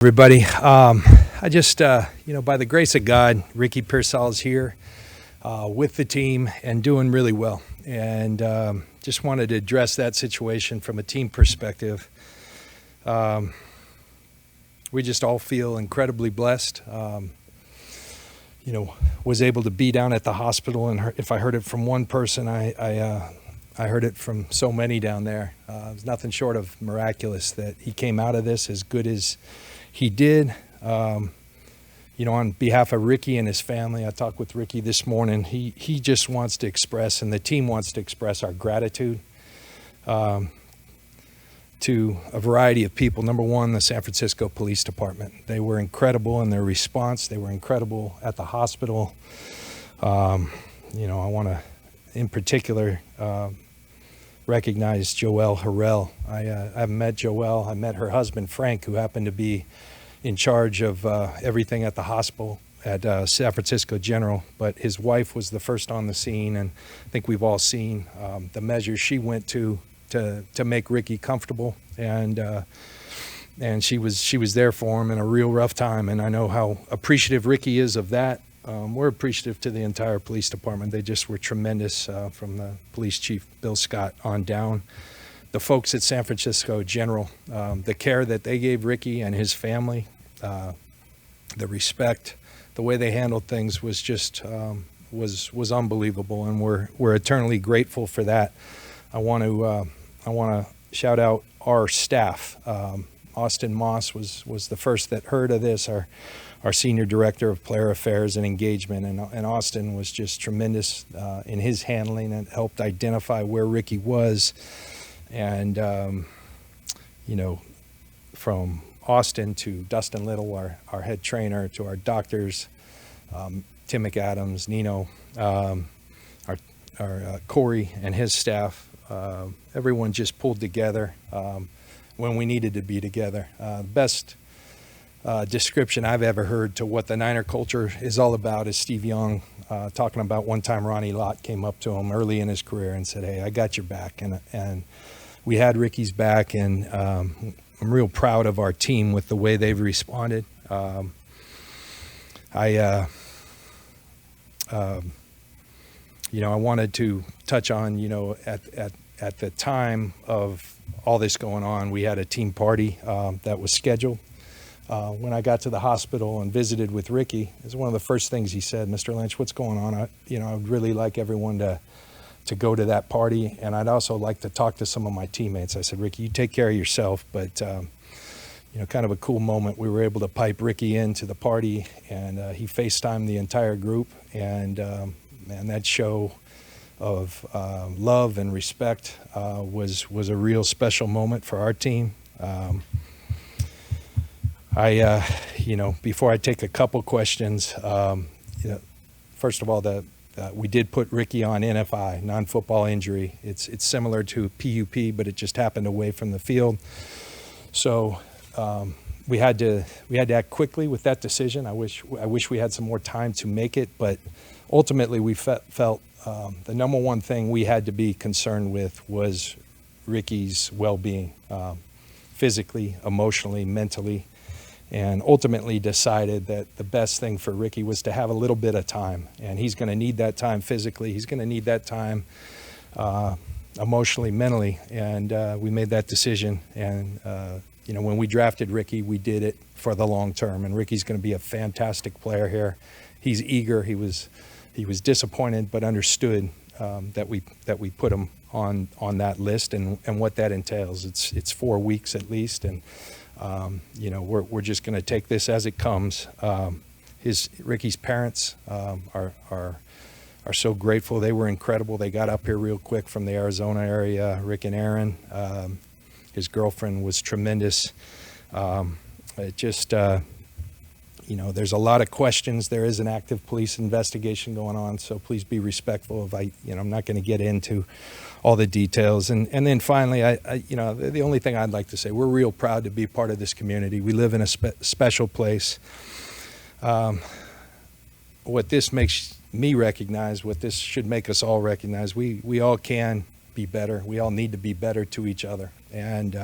Everybody, I just, by the grace of God, Ricky Pearsall is here with the team and doing really well. And just wanted to address that situation from a team perspective. We just all feel incredibly blessed. Was able to be down at the hospital, and if I heard it from one person, I heard it from so many down there. It was nothing short of miraculous that he came out of this as good as he did. On behalf of Ricky and his family, I talked with Ricky this morning. He just wants to express, and the team wants to express, our gratitude to a variety of people. Number one, the San Francisco Police Department. They were incredible in their response. They were incredible at the hospital. I want to, in particular, recognize Joelle Harrell. I haven't met Joelle. I met her husband, Frank, who happened to be in charge of everything at the hospital at San Francisco General. But his wife was the first on the scene, and I think we've all seen the measures she went to make Ricky comfortable, and she was there for him in a real rough time. And I know how appreciative Ricky is of that. We're appreciative to the entire police department. They just were tremendous, from the police chief, Bill Scott, on down. The folks at San Francisco General, the care that they gave Ricky and his family, the respect, the way they handled things was just was unbelievable, and we're eternally grateful for that. I want to shout out our staff. Austin Moss was the first that heard of this. Our senior director of player affairs and engagement, and Austin was just tremendous in his handling and helped identify where Ricky was. And from Austin to Dustin Little, our head trainer, to our doctors, Tim McAdams, Nino, our Corey and his staff, everyone just pulled together when we needed to be together. Best description I've ever heard to what the Niner culture is all about is Steve Young talking about one time Ronnie Lott came up to him early in his career and said, "Hey, I got your back," and we had Ricky's back, and I'm real proud of our team with the way they've responded. I wanted to touch on, at the time of all this going on, we had a team party that was scheduled. When I got to the hospital and visited with Ricky, it was one of the first things he said, "Mr. Lynch, what's going on? I would really like everyone to go to that party, and I'd also like to talk to some of my teammates." I said, "Ricky, you take care of yourself," but kind of a cool moment. We were able to pipe Ricky into the party, and he FaceTimed the entire group, and that show of love and respect was a real special moment for our team. Before I take a couple questions, first of all, we did put Ricky on NFI, non-football injury. It's similar to PUP, but it just happened away from the field. So we had to act quickly with that decision. I wish we had some more time to make it, but ultimately we felt the number one thing we had to be concerned with was Ricky's well-being, physically, emotionally, mentally. And ultimately decided that the best thing for Ricky was to have a little bit of time. And he's going to need that time physically. He's going to need that time emotionally, mentally. And we made that decision. And, when we drafted Ricky, we did it for the long term. And Ricky's going to be a fantastic player here. He's eager. He was disappointed, but understood that we put him on that list and what that entails. It's 4 weeks at least. And we're just going to take this as it comes. Ricky's parents are so grateful. They were incredible. They got up here real quick from the Arizona area. Rick and Aaron, his girlfriend, was tremendous. There's a lot of questions. There is an active police investigation going on, so please be respectful of I'm not going to get into all the details. And then finally, the only thing I'd like to say, we're real proud to be part of this community. We live in a special place. What this makes me recognize, what this should make us all recognize, we all can be better. We all need to be better to each other. And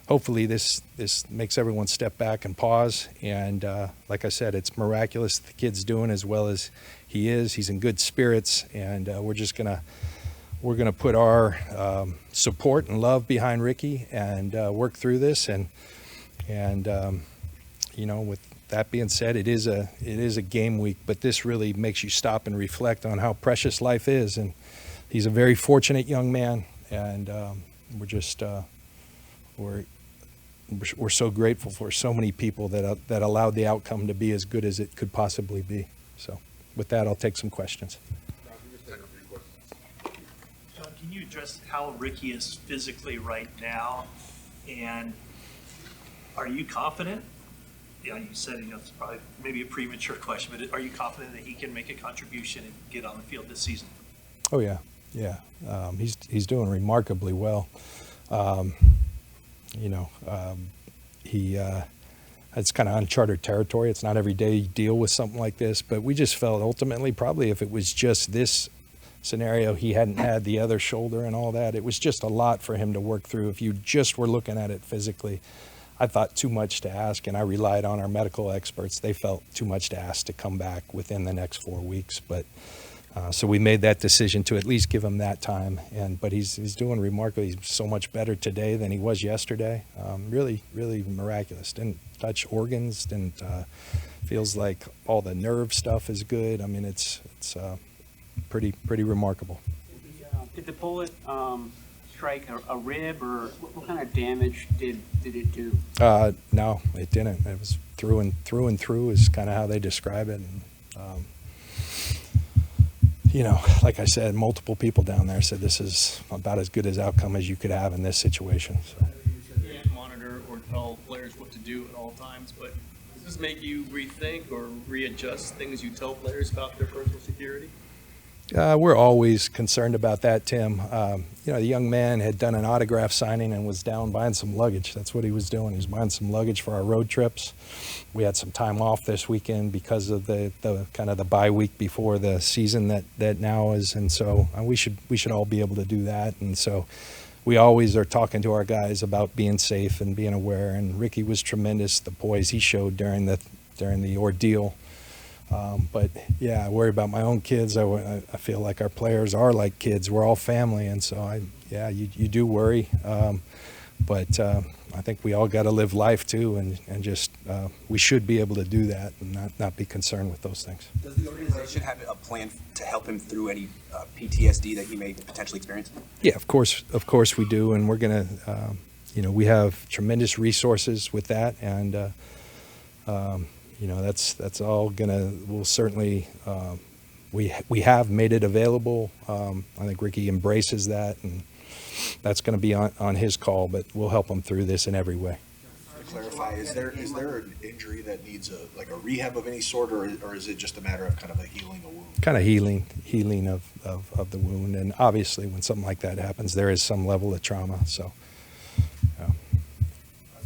hopefully this makes everyone step back and pause. And like I said, it's miraculous the kid's doing as well as he is. He's in good spirits, and we're gonna put our support and love behind Ricky and work through this. And you know, with that being said, it is a game week, but this really makes you stop and reflect on how precious life is. And he's a very fortunate young man, and we're so grateful for so many people that allowed the outcome to be as good as it could possibly be. So with that, I'll take some questions. John, can you address how Ricky is physically right now, and are you confident? Yeah, you said, you know, it's probably maybe a premature question, but are you confident that he can make a contribution and get on the field this season? Oh yeah. He's doing remarkably well. It's kind of uncharted territory. It's not every day you deal with something like this, but we just felt ultimately, probably if it was just this scenario, he hadn't had the other shoulder and all that, it was just a lot for him to work through. If you just were looking at it physically, I thought too much to ask, and I relied on our medical experts. They felt too much to ask to come back within the next 4 weeks, but so we made that decision to at least give him that time. But he's doing remarkably. He's so much better today than he was yesterday. Really miraculous. Didn't touch organs. Feels like all the nerve stuff is good. I mean, it's pretty remarkable. Did the bullet strike a rib, or what kind of damage did it do? No, it didn't. It was through and through is kind of how they describe it. And, you know, like I said, multiple people down there said this is about as good as outcome as you could have in this situation. So. You can't monitor or tell players what to do at all times, but does this make you rethink or readjust things you tell players about their personal security? We're always concerned about that, Tim. You know, the young man had done an autograph signing and was down buying some luggage. That's what he was doing. He was buying some luggage for our road trips. We had some time off this weekend because of the kind of the bye week before the season that now is, and so we should all be able to do that. And so we always are talking to our guys about being safe and being aware. And Ricky was tremendous. The poise he showed during the ordeal. But yeah, I worry about my own kids. I feel like our players are like kids. We're all family, and so you do worry. But I think we all got to live life too, and just we should be able to do that and not be concerned with those things. Does the organization have a plan to help him through any PTSD that he may potentially experience? Yeah, of course we do, and we're gonna, we have tremendous resources with that, and. You know, that's all we'll certainly, we have made it available. I think Ricky embraces that, and that's going to be on his call, but we'll help him through this in every way. To clarify, is there an injury that needs a rehab of any sort, or is it just a matter of kind of healing a wound? Kind of healing of the wound, and obviously when something like that happens, there is some level of trauma, so.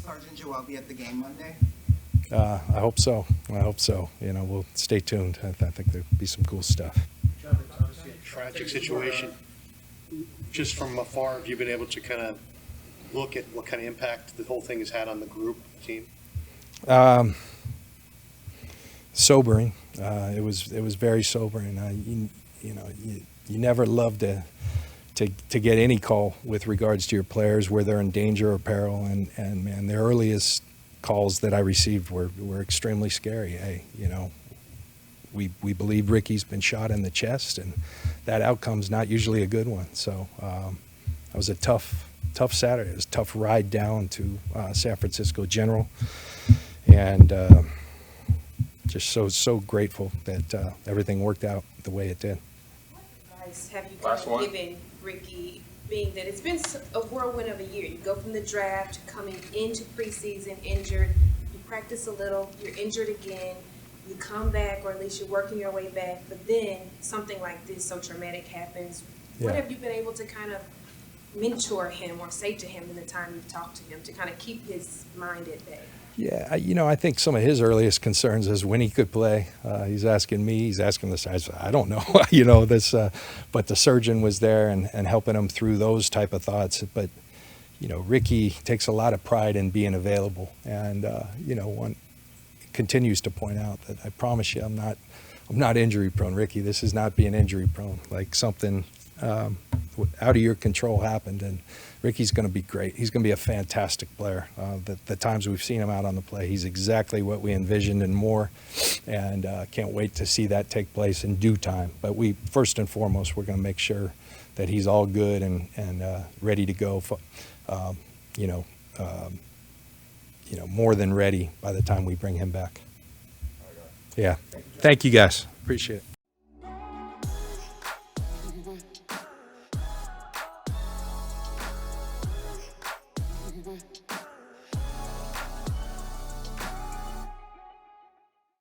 Sergeant Joel be at the game Monday? I hope so. You know, we'll stay tuned. I think there'll be some cool stuff. John, it's obviously a tragic situation. Just from afar, have you been able to kind of look at what kind of impact the whole thing has had on the group, team? Sobering. It was very sobering. You never love to get any call with regards to your players where they're in danger or peril, and man, the earliest calls that I received were extremely scary. Hey, you know, we believe Ricky's been shot in the chest, and that outcome's not usually a good one. So that was a tough Saturday. It was a tough ride down to San Francisco General, and just so grateful that everything worked out the way it did. What advice have you given Ricky, being that it's been a whirlwind of a year? You go from the draft, coming into preseason injured, you practice a little, you're injured again, you come back, or at least you're working your way back, but then something like this so traumatic happens. Yeah. What have you been able to kind of mentor him or say to him in the time you've talked to him to kind of keep his mind at bay? Yeah, I think some of his earliest concerns is when he could play. He's asking me, he's asking the sides. I don't know, but the surgeon was there and helping him through those type of thoughts. But, Ricky takes a lot of pride in being available, and continues to point out that I promise you, I'm not injury prone, Ricky. This is not being injury prone. Like something out of your control happened, and Ricky's going to be great. He's going to be a fantastic player. The times we've seen him out on the play, he's exactly what we envisioned and more, and can't wait to see that take place in due time. But first and foremost, we're going to make sure that he's all good and ready to go. More than ready by the time we bring him back. Yeah. Thank you guys. Appreciate it.